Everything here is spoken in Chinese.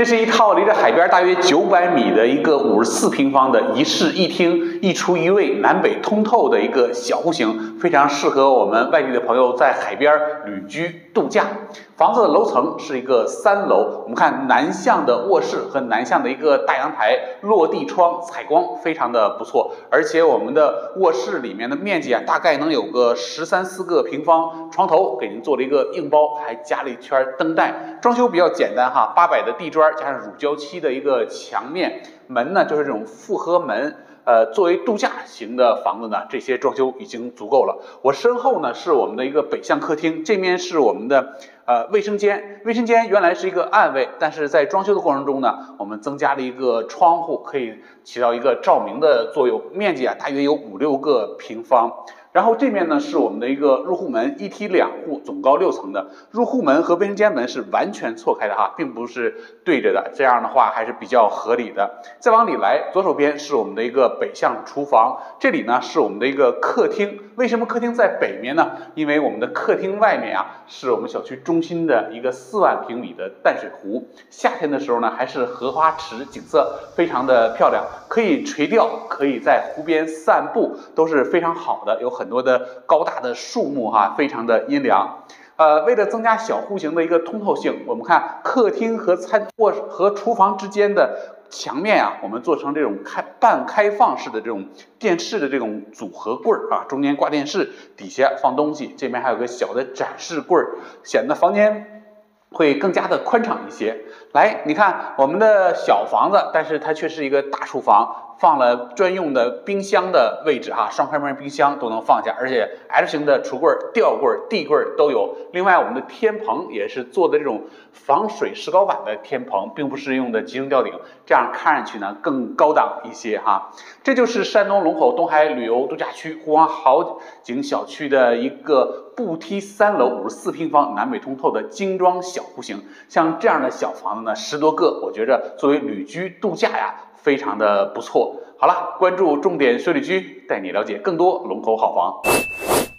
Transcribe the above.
这是一套离着海边大约900米的一个54平方的一室一厅一厨一卫南北通透的一个小户型，非常适合我们外地的朋友在海边旅居度假。房子的楼层是一个3楼，我们看南向的卧室和南向的一个大阳台，落地窗采光非常的不错，而且我们的卧室里面的面积大概能有个13-14个平方，床头给您做了一个硬包，还加了一圈灯带，装修比较简单哈，800的地砖加上乳胶漆的一个墙面，门呢就是这种复合门。作为度假型的房子呢，这些装修已经足够了。我身后呢是我们的一个北向客厅，这面是我们的卫生间。卫生间原来是一个暗卫，但是在装修的过程中呢，我们增加了一个窗户，可以起到一个照明的作用。面积大约有5-6个平方。然后这面呢是我们的一个入户门，一梯2户，总高6层的。入户门和卫生间门是完全错开的哈，并不是对着的，这样的话还是比较合理的。再往里来，左手边是我们的一个北向厨房，这里呢是我们的一个客厅。为什么客厅在北面呢？因为我们的客厅外面是我们小区中心的一个4万平米的淡水湖，夏天的时候呢还是荷花池，景色非常的漂亮，可以垂钓，可以在湖边散步，都是非常好的，有很多的高大的树木非常的阴凉。为了增加小户型的一个通透性，我们看客厅和卧和厨房之间的墙面我们做成这种半开放式的这种电视的这种组合柜中间挂电视，底下放东西，这边还有个小的展示柜，显得房间会更加的宽敞一些。来，你看我们的小房子，但是它却是一个大厨房，放了专用的冰箱的位置双开门冰箱都能放下，而且 L 型的橱柜、吊柜、地柜都有。另外，我们的天棚也是做的这种防水石膏板的天棚，并不是用的集中吊顶，这样看上去呢更高档一些这就是山东龙口东海旅游度假区湖广好景小区的一个步梯3楼54平方南北通透的精装小户型。像这样的小房子呢10多个，我觉着作为旅居度假非常的不错。好了，关注重点说旅居，带你了解更多龙口好房。